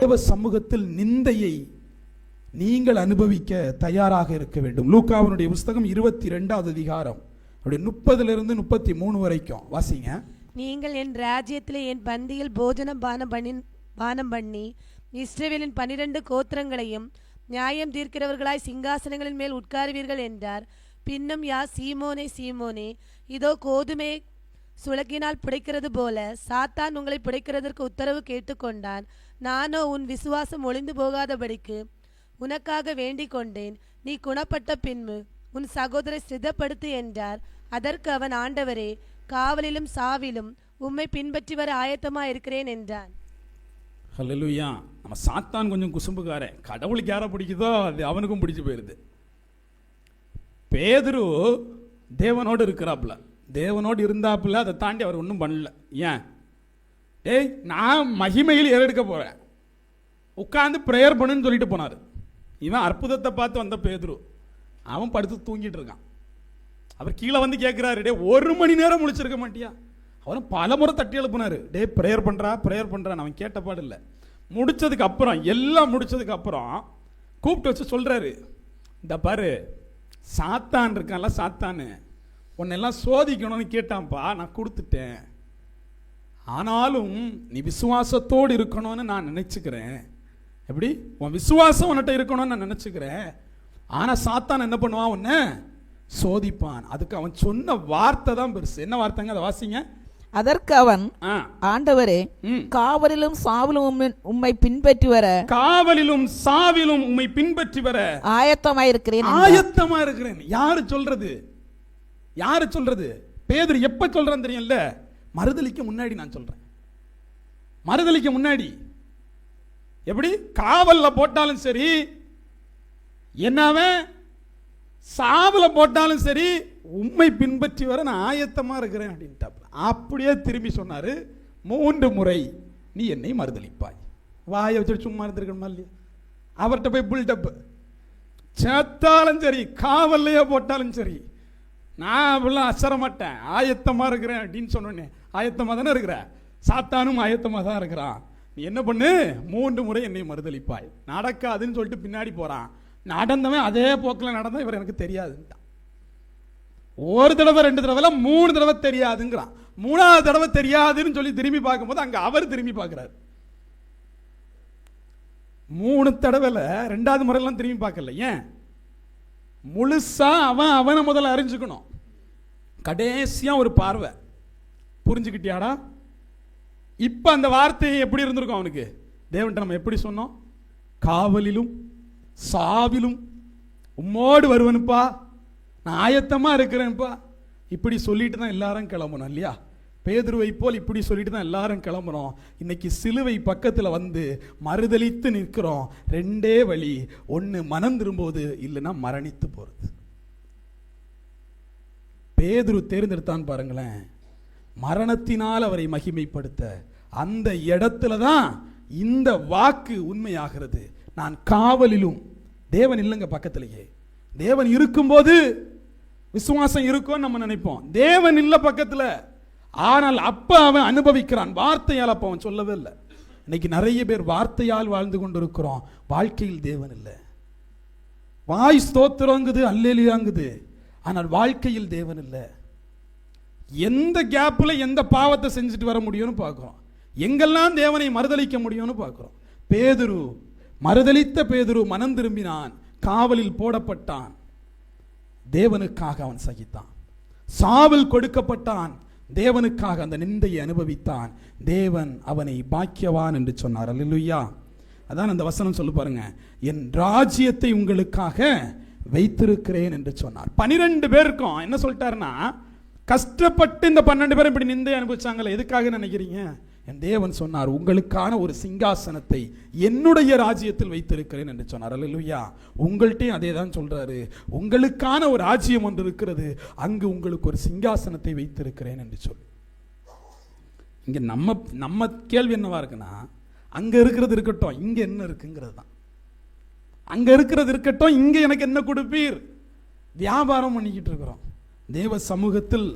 தேவ சமூகத்தில் நிந்தையை நீங்கள் அனுபவிக்க தயாராக இருக்க வேண்டும். லூக்காவினுடைய புஸ்தகம் 22வது அதிகாரம் 30 to 33 வரைக்கும் வாசிங்க. நீங்கள் என் ராஜ்யத்திலே என் பந்தியில் பானம் பண்ணி இஸ்ரவேலின் 12 கோத்திரங்களையும் நியாயம் தீர்க்கிறவர்களாய் சிங்காசனங்களின் மேல் உட்காருவீர்கள் என்றார். பின்னும் சீமோனே சீமோனே, இதோ கோதுமை சுளக்கினால் பிடிக்கிறது போல சாத்தான் உங்களை பிடிக்கிறதற்கு உத்தரவு கேட்டுக்கொண்டான். நானோ உன் விசுவாசம் ஒளிந்து போகாதபடிக்கு உனக்காக வேண்டிக் கொண்டேன். நீ குணப்பட்ட பின்பு உன் சகோதரை சிதப்படுத்து என்றார். அதற்கு அவன், ஆண்டவரே, காவலிலும் சாவிலும் உம்மை பின்பற்றி வர ஆயத்தமா இருக்கிறேன் என்றான். ஹல்லேலூயா. நம்ம சாத்தான் கொஞ்சம் குசும்புக்காரன். கடவுளுக்கு யாரை பிடிக்குதோ அது அவனுக்கும் பிடிச்சு போயிருது. பேதுரு தேவனோடு இருக்கிறாப்புல, தேவனோடு இருந்தாப்புல, அதை தாண்டி அவர் ஒன்றும் பண்ணல. ஏன்? டேய், நான் மகிமையில் ஏறெடுக்க போறேன், உட்காந்து ப்ரேயர் பண்ணுன்னு சொல்லிட்டு போனார். இவன் அற்புதத்தை பார்த்து வந்த பேதுரு அவன் படுத்து தூங்கிட்டு இருக்கான். அவர் கீழே வந்து கேட்கிறாரு, டே 1 மணி நேரம் முழிச்சிருக்க மாட்டியா? அவரும் பல முறை தட்டி எழுப்புனாரு, டே ப்ரேயர் பண்றான். அவன் கேட்ட பாடு இல்லை. முடிச்சதுக்கு அப்புறம், எல்லாம் முடிச்சதுக்கு அப்புறம் கூப்பிட்டு வச்சு சொல்றாரு, இந்த பாரு, சாத்தான் இருக்கான்ல, சாத்தானு உன்னெல்லாம் சோதிக்கணும்னு கேட்டான்ப்பா, நான் கொடுத்துட்டேன். ஆனாலும் நீ விசுவாசத்தோடு இருக்கணும்னு நான் நினைச்சுக்கிறேன். எப்படி? உன் விசுவாசம் உன்கிட்ட இருக்கணும்னு நான் நினைச்சுக்கிறேன். ஆனா சாத்தான் என்ன பண்ணுவான்? உன்னை சோதிப்பான். அதுக்கு அவன் சொன்ன வார்த்தை தான் பெருசு. என்ன வார்த்தைங்க? அதை வாசிங்க. அதற்கு அவன், ஆண்டவரே, காவலிலும் சாவிலும் உம்மை பின்பற்றி வர ஆயத்தமாயிருக்கிறேன். யாரு சொல்றது? பேதுரு எப்ப சொல்றான் தெரியும்ல? மறுதலிக்க முன்னாடி நான் சொல்றேன். மறுதலிக்க முன்னாடி. எப்படி? காவல்ல போட்டாலும் சரி, என்னவன் சாவுல போட்டாலும் சரி, உம்மை பின்பற்றி வர நான் ஆயத்தமா இருக்கிறேன் அப்படின்ட்டாப்ல. அப்படியே திரும்பி சொன்னாரு, 3 முறை நீ என்னை மறுதலிப்பாய். வாயை வச்சுட்டு சும்மா இருந்திருக்கணுமா இல்லையா? அவர்கிட்ட போய் புல்டப், செத்தாலும் சரி, காவல்லையே போட்டாலும் சரி, நான் அப்படிலாம் அசர மாட்டேன், ஆயத்தமா இருக்கிறேன் அப்படின்னு சொன்னோன்னே, ஆயத்தமா தானே இருக்கிற? சாத்தானும் ஆயத்தமா தான் இருக்கிறான். நீ என்ன பண்ணு? 3 முறை என்னை மறுதலிப்பாய். நடக்காதுன்னு சொல்லிட்டு பின்னாடி போறான். நடந்தவன் அதே போக்கில் நடந்தா இவர் எனக்கு தெரியாதுன்ட்டான். 1 தடவை 2 தடவை 3 தடவை தெரியாதுங்கிறான். 3வது தடவை தெரியாதுன்னு சொல்லி திரும்பி பார்க்கும்போது அங்க அவர் திரும்பி பார்க்கிறார். 3 தடவைல 2வது முறையெல்லாம் திரும்பி பார்க்கல. ஏன்? முழுசா அவனை முதல்ல அறிஞ்சுக்கணும். கடைசியா ஒரு பார்வை. புரிஞ்சுக்கிட்டியாடா? இப்ப அந்த வார்த்தை எப்படி இருந்திருக்கும் அவனுக்கு? தேவன்ட்ட நம்ம எப்படி சொன்னோம்? காவலிலும் சாவிலும் உம்மோடு வருவனுப்பா, நான் ஆயத்தமா இருக்கிறேன்ப்பா. இப்படி சொல்லிட்டு தான் எல்லாரும் கிளம்பணும் இல்லையா? பேதுருவை போல் இப்படி சொல்லிட்டு தான் எல்லாரும் கிளம்புறோம். இன்னைக்கு சிலுவை பக்கத்தில் வந்து மறுதலித்து நிற்கிறோம். 2 வழி, ஒன்று மனம் திரும்போது, இல்லைன்னா மரணித்து போறது. பேதுரு தேர்ந்தெடுத்தான் பாருங்களேன், மரணத்தினால் அவரை மகிமைப்படுத்த. அந்த இடத்துல தான் இந்த வாக்கு உண்மையாகிறது. நான் காவலிலும், தேவன் இல்லைங்க பக்கத்திலேயே. தேவன் இருக்கும்போது விசுவாசம் இருக்கும் நம்ம நினைப்போம். தேவன் இல்ல பக்கத்துல. ஆனால் அப்ப அவன் அனுபவிக்கிறான். வார்த்தையால் அப்ப அவன் சொல்லவே இல்லை. இன்னைக்கு நிறைய பேர் வார்த்தையால் வாழ்ந்து கொண்டிருக்கிறோம், வாழ்க்கையில் தேவன் இல்லை. வாய் ஸ்தோத்திரங்குது, அல்லேலூயாங்குது, ஆனால் வாழ்க்கையில் தேவன் இல்லை. எந்த கேப்ல எந்த பாவத்தை செஞ்சுட்டு வர முடியும்னு பார்க்கிறோம். எங்கெல்லாம் தேவனை மறுதலிக்க முடியும்னு பார்க்கிறோம். பேதுரு, மறுதலித்த பேதுரு மனம் திரும்பினான், காவலில் போடப்பட்டான். தேவனுக்காக அவன் சகித்தான். சாவில் கொடுக்கப்பட்டான், தேவனுக்காக அந்த நிந்தையை அனுபவித்தான். தேவன் அவனை பாக்கியவான் என்று சொன்னார். அல்லேலூயா. அதான் அந்த வசனம் சொல்லு பாருங்க, என் ராஜ்யத்தை உங்களுக்காக வைத்திருக்கிறேன் என்று சொன்னார். 12 பேருக்கும் என்ன சொல்லிட்டாருன்னா, கஷ்டப்பட்டு இந்த 12 பேரும் இப்படி நிந்தை அனுபவிச்சாங்களே, எதுக்காக நினைக்கிறீங்க? என் தேவன் சொன்னார், உங்களுக்கான ஒரு சிங்காசனத்தை என்னுடைய ராஜ்யத்தில் வைத்திருக்கிறேன் என்று சொன்னார். அல்லேலூயா. உங்கள்கிட்டையும் அதே தான் சொல்றாரு, உங்களுக்கான ஒரு ராஜ்யம் ஒன்று இருக்கிறது, அங்கு உங்களுக்கு ஒரு சிங்காசனத்தை வைத்திருக்கிறேன் என்று சொல்லி. இங்க நம்ம கேள்வி என்னவா இருக்குன்னா, அங்க இருக்கிறது இருக்கட்டும், இங்க என்ன இருக்குங்கிறது தான். அங்க இருக்கிறது இருக்கட்டும், இங்க எனக்கு என்ன கொடுப்பீர்? வியாபாரம் பண்ணிக்கிட்டு இருக்கிறோம். தேவ சமூகத்தில்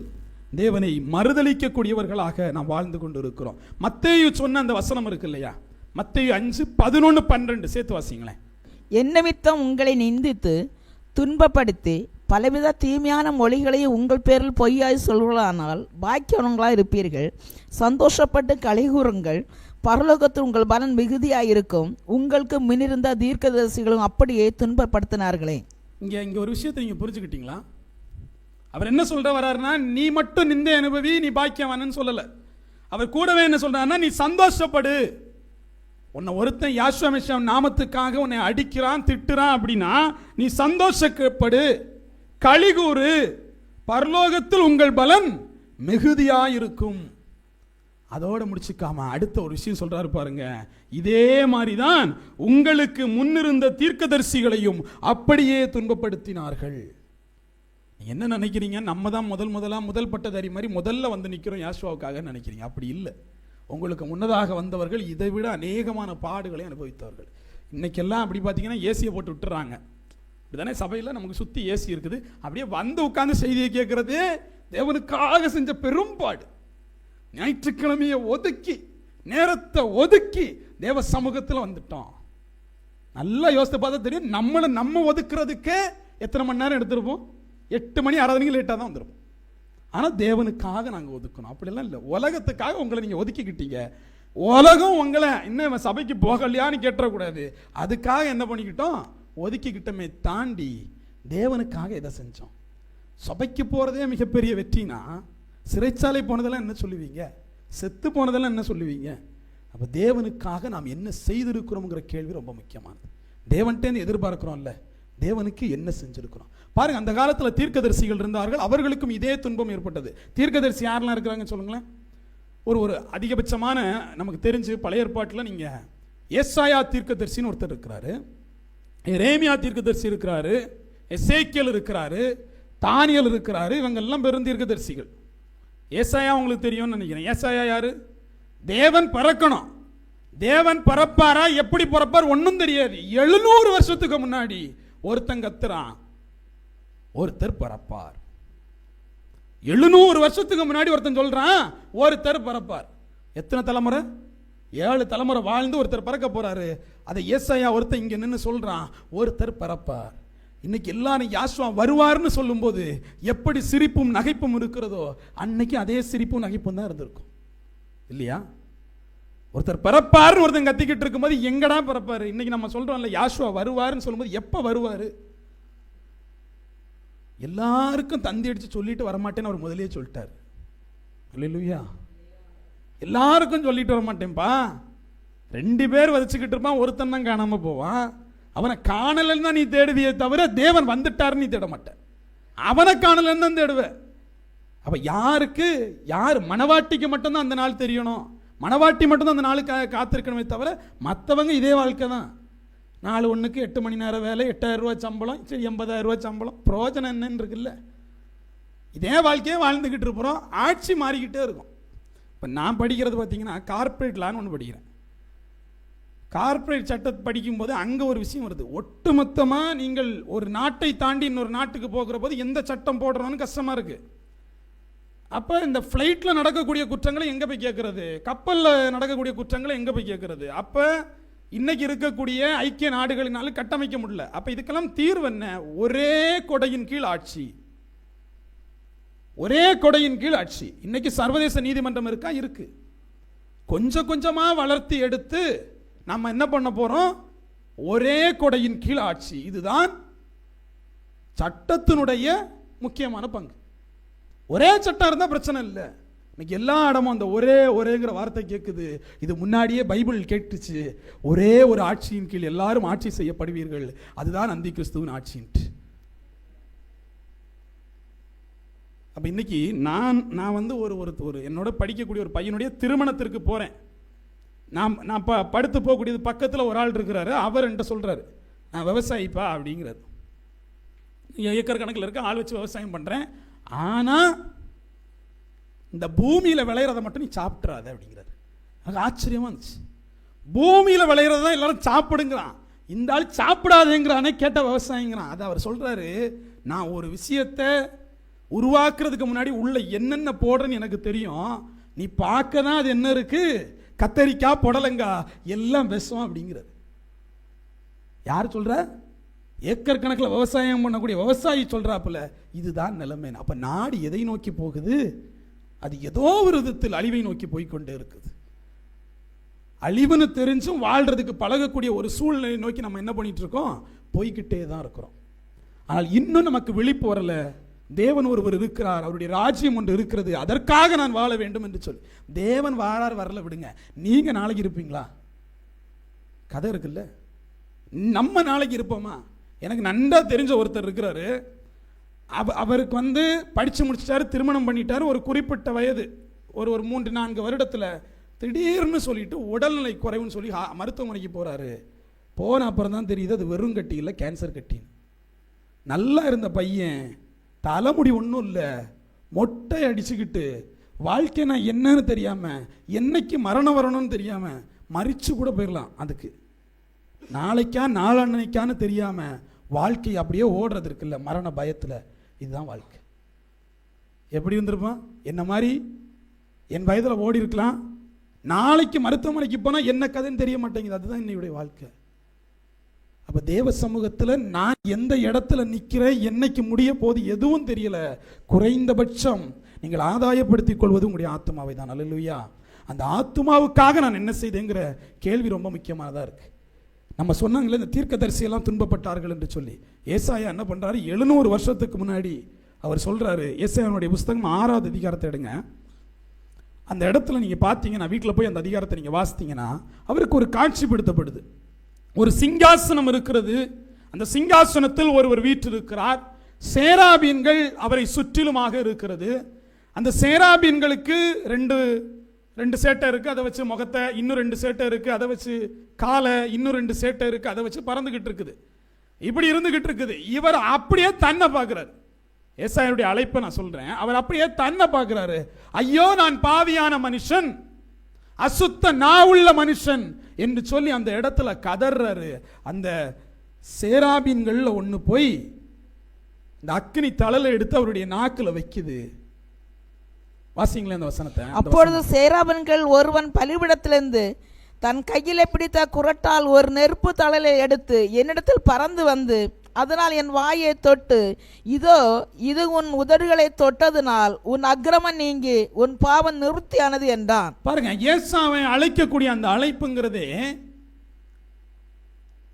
தேவனை மறுதலிக்கக்கூடியவர்களாக நாம் வாழ்ந்து கொண்டு இருக்கிறோம். மத்தேயு சொன்ன அந்த வசனம் இருக்கு இல்லையா? மத்தேயு 5:11-12 சேர்த்து வாசிங்களேன். என் நிமித்தம் உங்களை நிந்தித்து துன்பப்படுத்தி பலவித தீமையான மொழிகளையும் உங்கள் பேரில் பொய்யாய் சொல்வதானால் பாக்கியவன்களாய் இருப்பீர்கள். சந்தோஷப்பட்டு கலிகூறுங்கள், பரலோகத்தில் உங்கள் பலன் மிகுதியாயிருக்கும். உங்களுக்கு முன்னிருந்த தீர்க்கதரிசிகளும் அப்படியே துன்பப்படுத்தினார்களே. இங்க ஒரு விஷயத்தை நீங்க புரிஞ்சுக்கிட்டீங்களா? அவர் என்ன சொல்ற வர்றாருன்னா, நீ மட்டும் நிந்தை அனுபவி, நீ பாக்கியவானன்னு சொல்லல. அவர் கூடவே என்ன சொல்றாருன்னா, நீ சந்தோஷப்படு. உன்னை ஒருத்தன் யாசுவா மெஷியா நாமத்துக்காக உன்னை அடிக்கிறான் திட்டுறான் அப்படின்னா நீ சந்தோஷப்படு, களிகூறு, பரலோகத்தில் உங்கள் பலன் மிகுதியாயிருக்கும். அதோட முடிச்சுக்காம அடுத்த ஒரு விஷயம் சொல்றாரு பாருங்க. இதே மாதிரிதான் உங்களுக்கு முன்னிருந்த தீர்க்கதரிசிகளையும் அப்படியே துன்பப்படுத்தினார்கள். என்ன நினைக்கிறீங்க? நம்ம தான் முதல் பட்டதாரி மாதிரி முதல்ல வந்து நிற்கிறோம் யாசுவாவுக்காக நினைக்கிறீங்க? அப்படி இல்லை. உங்களுக்கு முன்னதாக வந்தவர்கள் இதை விட அநேகமான பாடுகளை அனுபவித்தவர்கள். இன்னைக்கெல்லாம் அப்படி பார்த்தீங்கன்னா ஏசியை போட்டு விட்டுறாங்க. இப்படிதானே சபையில் நமக்கு சுற்றி ஏசி இருக்குது. அப்படியே வந்து உட்கார்ந்து செய்தியை கேட்கறது தேவனுக்காக செஞ்ச பெரும்பாடு. ஞாயிற்றுக்கிழமையை ஒதுக்கி, நேரத்தை ஒதுக்கி தேவ சமூகத்தில் வந்துட்டோம். நல்லா யோசித்து பார்த்தா தெரியும், நம்ம ஒதுக்குறதுக்கே எத்தனை மணி நேரம் எடுத்துருப்போம்? 8 மணி ஆராதனைக்கு லேட்டாக தான் வந்துருப்போம். ஆனால் தேவனுக்காக நாங்கள் ஒதுக்கணும். அப்படிலாம் இல்லை. உலகத்துக்காக உங்களை நீங்கள் ஒதுக்கிக்கிட்டீங்க. உலகம் உங்களை இன்னும் சபைக்கு போகலையான்னு கேட்டக்கூடாது. அதுக்காக என்ன பண்ணிக்கிட்டோம்? ஒதுக்கிக்கிட்டமே தாண்டி தேவனுக்காக எதை செஞ்சோம்? சபைக்கு போகிறதே மிகப்பெரிய வெற்றினா சிறைச்சாலை போனதெல்லாம் என்ன சொல்லுவீங்க? செத்து போனதெல்லாம் என்ன சொல்லுவீங்க? அப்போ தேவனுக்காக நாம் என்ன செய்திருக்கிறோம்ங்கிற கேள்வி ரொம்ப முக்கியமானது. தேவன்கிட்டேருந்து எதிர்பார்க்கிறோம்ல, தேவனுக்கு என்ன செஞ்சிருக்கிறோம் பாருங்க. அந்த காலத்தில் தீர்க்கதரிசிகள் இருந்தார்கள், அவர்களுக்கும் இதே துன்பம் ஏற்பட்டது. தீர்க்கதரிசி யாரெல்லாம் இருக்கிறாங்கன்னு சொல்லுங்களேன். ஒரு அதிகபட்சமான நமக்கு தெரிஞ்சு பழைய ஏற்பாட்டில் நீங்கள் ஏசாயா தீர்க்கதரிசின்னு ஒருத்தர் இருக்கிறாரு, எரேமியா தீர்க்கதரிசி இருக்கிறாரு, எசேக்கியேல் இருக்கிறாரு, தானியேல் இருக்கிறாரு. இவங்க எல்லாம் பெரும் தீர்க்கதரிசிகள். ஏசாயா உங்களுக்கு தெரியும்னு நினைக்கிறேன். ஏசாயா யாரு? தேவன் பறக்கணும். தேவன் பறப்பாரா? எப்படி பறப்பார் ஒன்றும் தெரியாது. 700 வருஷத்துக்கு முன்னாடி ஒருத்தன் கத்துறான், ஒருத்தர் பறப்பார். 700 வருஷத்துக்கு முன்னாடி ஒருத்தன் சொல்றான், ஒருத்தர் பறப்பார். எத்தனை தலைமுறை? 7 தலைமுறை வாழ்ந்து ஒருத்தர் பறக்க போறாரு. அதை ஏசாயா ஒருத்தன் இங்க நின்று சொல்றான், ஒருத்தர் பறப்பார். இன்னைக்கு எல்லாரும் யாசுவா வருவார்னு சொல்லும் போது எப்படி சிரிப்பும் நகைப்பும் இருக்கிறதோ, அன்னைக்கு அதே சிரிப்பும் நகைப்பும் தான் இருந்திருக்கும் இல்லையா? ஒருத்தர் பறப்பார்னு ஒருத்தன் கத்திக்கிட்டு இருக்கும்போது எங்கடா பறப்பாரு? இன்னைக்கு நம்ம சொல்றோம்ல, யாசுவா வருவாருன்னு சொல்லும்போது எப்ப வருவாரு? எல்லாருக்கும் தந்தி அடிச்சு சொல்லிட்டு வரமாட்டேன்னு அவர் முதலே சொல்லிட்டார். அல்லேலூயா. எல்லாருக்கும் சொல்லிட்டு வரமாட்டேன்பா. 2 பேர் வதச்சுக்கிட்டு இருப்பான், ஒருத்தன் தான் காணாம போவான். அவனை காணலன்னு தான் நீ தேடுவியே தவிர தேவன் வந்துட்டாருன்னு நீ தேட மாட்டேன். அவனை காணலன்னு தான் தேடுவேன். அப்ப யாருக்கு? யார் மனவாட்டிக்கு மட்டும்தான் அந்த நாள் தெரியணும். மனவாட்டி மட்டும்தான் அந்த நாளுக்கு காத்திருக்கணுமே தவிர மற்றவங்க இதே வாழ்க்கை தான். 4-1க்கு 8 மணி நேரம் வேலை, 8,000 ரூபாய் சம்பளம், சரி 80,000 ரூபாய் சம்பளம், பிரயோஜனம் என்னன்னு இருக்குல்ல. இதே வாழ்க்கையே வாழ்ந்துக்கிட்டு இருக்கிறோம். ஆட்சி மாறிக்கிட்டே இருக்கும். இப்போ நான் படிக்கிறது பார்த்தீங்கன்னா கார்ப்பரேட் லான்னு ஒன்று படிக்கிறேன். கார்ப்பரேட் சட்டத்தை படிக்கும்போது அங்கே ஒரு விஷயம் வருது. ஒட்டுமொத்தமாக நீங்கள் ஒரு நாட்டை தாண்டி இன்னொரு நாட்டுக்கு போகிற போது எந்த சட்டம் போடுறோன்னு கஷ்டமாக இருக்குது. அப்போ இந்த ஃப்ளைட்டில் நடக்கக்கூடிய குற்றங்களை எங்கே போய் கேட்கறது? கப்பலில் நடக்கக்கூடிய குற்றங்களை எங்கே போய் கேட்கறது? அப்போ இன்னைக்கு இருக்கக்கூடிய ஐக்கிய நாடுகளினாலும் கட்டமைக்க முடியல. அப்போ இதுக்கெல்லாம் தீர்வு என்ன? ஒரே கொடையின் கீழ் ஆட்சி. ஒரே கொடையின் கீழ் ஆட்சி. இன்னைக்கு சர்வதேச நீதிமன்றம் இருக்கா? இருக்கு. கொஞ்சம் கொஞ்சமாக வளர்த்தி எடுத்து நம்ம என்ன பண்ண போறோம்? ஒரே கொடையின் கீழ் ஆட்சி. இதுதான் சட்டத்தினுடைய முக்கியமான பங்கு. ஒரே சட்டம் இருந்தால் பிரச்சனை இல்லை. இன்னைக்கு எல்லா இடமும் அந்த ஒரேங்கிற வார்த்தை கேட்குது. இது முன்னாடியே பைபிள் கேட்டுச்சு. ஒரே ஒரு ஆட்சியின் கீழ் எல்லாரும் ஆட்சி செய்யப்படுவீர்கள். அதுதான் அந்தி கிறிஸ்துவின் ஆட்சின்ட்டு. அப்ப இன்னைக்கு நான் வந்து ஒரு என்னோட படிக்கக்கூடிய ஒரு பையனுடைய திருமணத்திற்கு போறேன். நான் படுத்து போகக்கூடியது பக்கத்தில் ஒரு ஆள் இருக்கிறாரு. அவர் என்கிட்ட சொல்றாரு, நான் விவசாயிப்பா அப்படிங்கிறது. ஏக்கர் கணக்கில் இருக்க ஆள் வச்சு விவசாயம் பண்றேன். ஆனா இந்த பூமியில விளையிறத மட்டும் நீ சாப்பிட்றாத அப்படிங்கிறாரு. எனக்கு ஆச்சரியமா இருந்துச்சு. பூமியில விளையிறதான் எல்லாரும் சாப்பிடுங்கிறான், இந்த ஆள் சாப்பிடாதேங்கிறானே, கேட்ட விவசாயிங்கிறான். அது அவர் சொல்றாரு, நான் ஒரு விஷயத்தை உருவாக்குறதுக்கு முன்னாடி உள்ள என்னென்ன போடுறேன்னு எனக்கு தெரியும். நீ பார்க்க தான் அது என்ன இருக்கு, கத்தரிக்காய் புடலங்காய் எல்லாம் விஷம் அப்படிங்கிறது யார் சொல்ற? ஏக்கர் கணக்கில் விவசாயம் பண்ணக்கூடிய விவசாயி சொல்றாப்புல இதுதான் நிலைமை. அப்ப நாடு எதை நோக்கி போகுது? அது ஏதோ ஒரு விதத்தில் அழிவை நோக்கி போய்கொண்டே இருக்குது. அழிவுன்னு தெரிஞ்சும் வாழ்றதுக்கு பழகக்கூடிய ஒரு சூழ்நிலையை நோக்கி நம்ம என்ன பண்ணிட்டு இருக்கோம்? போய்கிட்டே தான் இருக்கிறோம். ஆனால் இன்னும் நமக்கு விழிப்பு வரல. தேவன் ஒருவர் இருக்கிறார், அவருடைய ராஜ்யம் ஒன்று இருக்கிறது, அதற்காக நான் வாழ வேண்டும் என்று சொல்லி. தேவன் வாழார் வரல விடுங்க, நீங்க நாளைக்கு இருப்பீங்களா? கதை இருக்குல்ல. நம்ம நாளைக்கு இருப்போமா? எனக்கு நன்றா தெரிஞ்ச ஒருத்தர் இருக்கிறாரு. அவருக்கு படிச்சு முடிச்சிட்டாரு, திருமணம் பண்ணிட்டாரு. ஒரு குறிப்பிட்ட வயது, ஒரு 3-4 வருடத்தில் திடீர்னு சொல்லிட்டு உடல்நிலை குறைவுன்னு சொல்லி மருத்துவமனைக்கு போறாரு. போன அப்புறம் தான் தெரியுது அது வெறும் கட்டி இல்லை, கேன்சர் கட்டி. நல்லா இருந்த பையன், தலைமுடி ஒன்றும் இல்லை, மொட்டை அடிச்சுக்கிட்டு வாழ்க்கை நான் என்னன்னு தெரியாம, என்னைக்கு மரணம் வரணும்னு தெரியாம மறிச்சு கூட போயிடலாம். அதுக்கு நாளைக்கா நாளன்னைக்கான்னு தெரியாம வாழ்க்கை அப்படியே ஓடுறது இருக்குல்ல, மரண பயத்துல. இதுதான் வாழ்க்கை. எப்படி இருந்திருப்பான்? என்ன மாதிரி என் வயதில் ஓடி இருக்கலாம், நாளைக்கு மருத்துவமனைக்கு போனா என்ன கதைன்னு தெரிய மாட்டேங்குது. அதுதான் என்னுடைய வாழ்க்கை. அப்ப தேவ சமூகத்தில் நான் எந்த இடத்துல நிற்கிறேன், என்னைக்கு முடிய போது எதுவும் தெரியல. குறைந்தபட்சம் நீங்கள் ஆதாயப்படுத்திக் கொள்வது உங்களுடைய ஆத்மாவை தான். அல்லேலூயா. அந்த ஆத்மாவுக்காக நான் என்ன செய்தேங்கிற கேள்வி ரொம்ப முக்கியமானதா இருக்கு. நம்ம சொன்னாங்களே இந்த தீர்க்கதரிசியெல்லாம் துன்பப்பட்டார்கள் என்று சொல்லி. ஏசாயா என்ன பண்றாரு? 700 வருஷத்துக்கு முன்னாடி அவர் சொல்றாரு. ஏசாயாவுடைய புஸ்தகம் 6வது அதிகாரத்தை எடுங்க. அந்த இடத்துல நீங்க பார்த்தீங்கன்னா, வீட்டில் போய் அந்த அதிகாரத்தை நீங்க வாசித்தீங்கன்னா, அவருக்கு ஒரு காட்சிப்படுத்தப்படுது. ஒரு சிங்காசனம் இருக்கிறது. அந்த சிங்காசனத்தில் ஒருவர் வீற்றிருக்கிறார். சேராபீன்கள் அவரை சுற்றிலுமாக இருக்கிறது. அந்த சேராபீன்களுக்கு ரெண்டு சேட்டை இருக்கு, அதை வச்சு முகத்தை, இன்னும் 2 சேட்டை இருக்கு, அதை வச்சு காலை, இன்னும் 2 சேட்டை இருக்கு, அதை வச்சு பறந்துகிட்டு இருக்குது. இப்படி இருந்துகிட்டு இருக்குது. இவர் அப்படியே தன்னை பார்க்கிறார். ஏசாயாவுடைய அழைப்பை நான் சொல்றேன். அவர் அப்படியே தன்னை பார்க்கிறாரு. ஐயோ நான் பாவியான மனுஷன், அசுத்த நாவுள்ள மனுஷன் என்று சொல்லி அந்த இடத்துல கதறாரு. அந்த சேராபீன்கள்ல ஒண்ணு போய் இந்த அக்கினி தழலை எடுத்து அவருடைய நாக்குல வைக்குது. வாசிங்களே அந்த வசனத்தை. அப்பொழுது சேராபீன்கள் ஒருவன் பலிபீடத்திலிருந்து தன் கையிலே பிடித்த குறட்டால் ஒரு நெருப்பு தழலை எடுத்து என்னிடத்தில் பறந்து வந்து அதனால் என் வாயை தொட்டு, இதோ இது உன் உதடுகளை தொட்டதனால் உன் அக்கிரமம் நீங்கி உன் பாவம் நிவர்த்தியானது என்றான். பாருங்க, ஏசாவை அழைக்கக்கூடிய அந்த அழைப்புங்கிறதே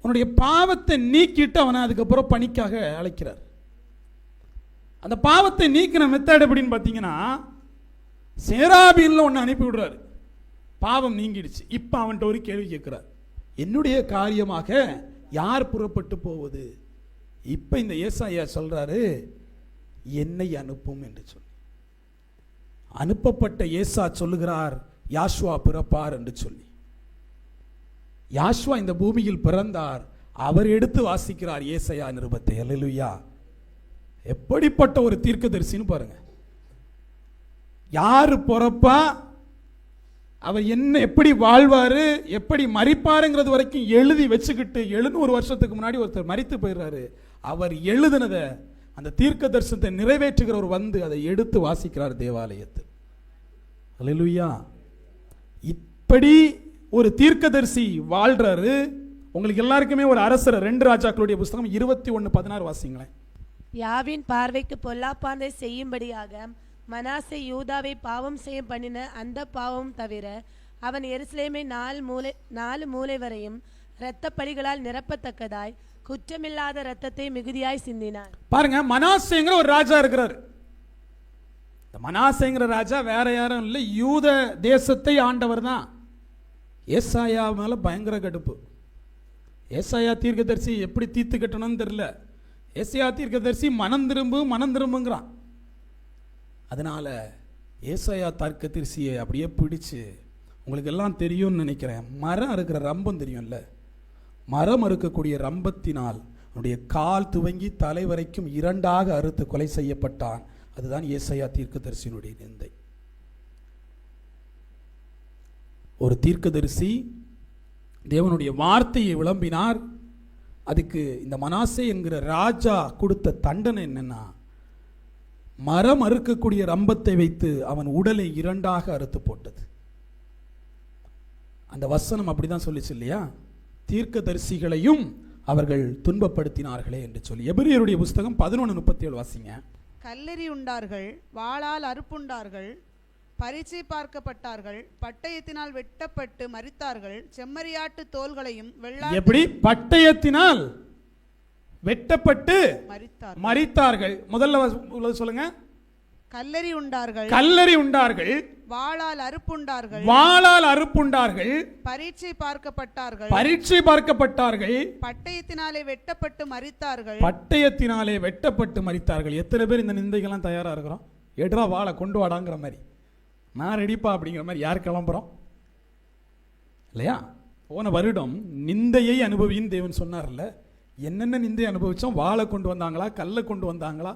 உன்னுடைய பாவத்தை நீக்கிட்டு அவனை அதுக்கப்புறம் பணிக்காக அழைக்கிறார். அந்த பாவத்தை நீக்கின மெத்தட் எப்படின்னு பார்த்தீங்கன்னா, சேராபீன்ல ஒன்று அனுப்பி விடுறாரு. பாவம் நீங்கிடுச்சு. இப்ப அவன்கிட்ட ஒரு கேள்வி கேட்கிறார், என்னுடைய காரியமாக யார் புறப்பட்டு போவது? இப்ப இந்த ஏசாயா சொல்றாரு, என்னை அனுப்பும் என்று சொல்லி. அனுப்பப்பட்ட ஏசா சொல்லுகிறார், யாஷ்வா பிறப்பார் என்று சொல்லி. யாஷ்வா இந்த பூமியில் பிறந்தார். அவர் எடுத்து வாசிக்கிறார் ஏசாயா நிருபத்தை. அல்லேலூயா. எப்படிப்பட்ட ஒரு தீர்க்கதரிசின்னு பாருங்க. யாரு பிறப்பா, அவர் என்ன எப்படி வாழ்வாரு, எப்படி மரிப்பாருங்கிறது வரைக்கும் எழுதி வச்சுக்கிட்டு 700 வருஷத்துக்கு முன்னாடி ஒருத்தர் மரித்து போயிடுறாரு. அவர் எழுதினத அந்த தீர்க்க தரிசனத்தை நிறைவேற்றுகிறவர் வந்து அதை எடுத்து வாசிக்கிறார் தேவாலயத்தில். அல்லேலூயா. இப்படி ஒரு தீர்க்கதரிசி வாழ்றாரு. உங்களுக்கு எல்லாருக்குமே ஒரு அரசர். 2 ராஜாக்களுடைய புஸ்தகம் 21:16 வாசிங்களேன். யாவின் பார்வைக்கு பொல்லாப்பானதை செய்யும்படியாக மனாசே யூதாவை பாவம் செய்ய பண்ணின அந்த பாவம் தவிர அவன் எருசலேமை 4 மூலை வரையும் இரத்த பழிகளால் நிரப்பத்தக்கதாய் குற்றமில்லாத இரத்தத்தை மிகுதியாய் சிந்தினார். பாருங்க, மனாசேங்கிற ஒரு ராஜா இருக்கிறார். இந்த மனாசேங்கிற ராஜா வேற யாரும் இல்லை, யூத தேசத்தை ஆண்டவர் தான். ஏசாயா மேல பயங்கர கடுப்பு. ஏசாயா தீர்க்கதரிசி எப்படி தீர்த்து கட்டணும்னு தெரியல. ஏசாயா தீர்க்கதரிசி மனம் திரும்புங்கிறான். அதனால ஏசாயா தீர்க்கதரிசியை அப்படியே பிடிச்சு, உங்களுக்கு எல்லாம் தெரியும்னு நினைக்கிறேன், மரம் இருக்கிற ரம்பம் தெரியும்ல, மரம் அறுக்கக்கூடிய ரம்பத்தினால் அவனுடைய கால் துவங்கி தலை வரைக்கும் 2ஆக அறுத்து கொலை செய்யப்பட்டான். அதுதான் ஏசாயா தீர்க்கதரிசியினுடைய நிந்தை. ஒரு தீர்க்கதரிசி தேவனுடைய வார்த்தையை விளம்பினார். அதுக்கு இந்த மனாசே என்கிற ராஜா கொடுத்த தண்டனை என்னன்னா, மரம் அறுக்கக்கூடிய ரம்பத்தை வைத்து அவன் உடலை 2ஆக அறுத்து போட்டது. அந்த வசனம் அப்படிதான் சொல்லிச்சு இல்லையா, தீர்க்கதரிசிகளையும் அவர்கள் துன்பப்படுத்தினார்களே என்று சொல்லி. எபிரியருடைய புஸ்தகம் 11:37 வாசிங்க. கல்லெறி உண்டார்கள், வாளால் அறுப்புண்டார்கள், பரீட்சை பார்க்கப்பட்டார்கள், பட்டயத்தினால் வெட்டப்பட்டு மரித்தார்கள், செம்மறியாட்டு தோள்களையும் எப்படி பட்டயத்தினால் வெட்டப்பட்டு மரித்தார். மரித்தார்கள். முதல்ல சொல்லுங்க. கல்லெறி உண்டார்கள், கல்லெறி உண்டார்கள், வாளால் அறுப்புண்டார்கள், வாளால் அறுப்புண்டார்கள், பரீட்சை பார்க்கப்பட்டார்கள், பரீட்சை பார்க்கப்பட்டார்கள், பட்டயத்தினாலே வெட்டப்பட்டு மரித்தார்கள், பட்டயத்தினாலே வெட்டப்பட்டு மரித்தார்கள். எத்தனை பேர் இந்த நிந்தைகள்லாம் தயாரா இருக்கிறோம்? எடுறா வாழை கொண்டு வாடாங்கிற மாதிரி, நான் ரெடிப்பா அப்படிங்கிற மாதிரி யார் கிளம்புறோம் இல்லையா? போன வருடம் நிந்தையை அனுபவின்னு தேவன் சொன்னார்ல, என்னென்ன நிந்தை அனுபவிச்சோம்? வாழை கொண்டு வந்தாங்களா, கல்லை கொண்டு வந்தாங்களா?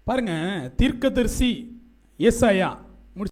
பாருங்க, தீர்க்கதரிசி ஏசாயா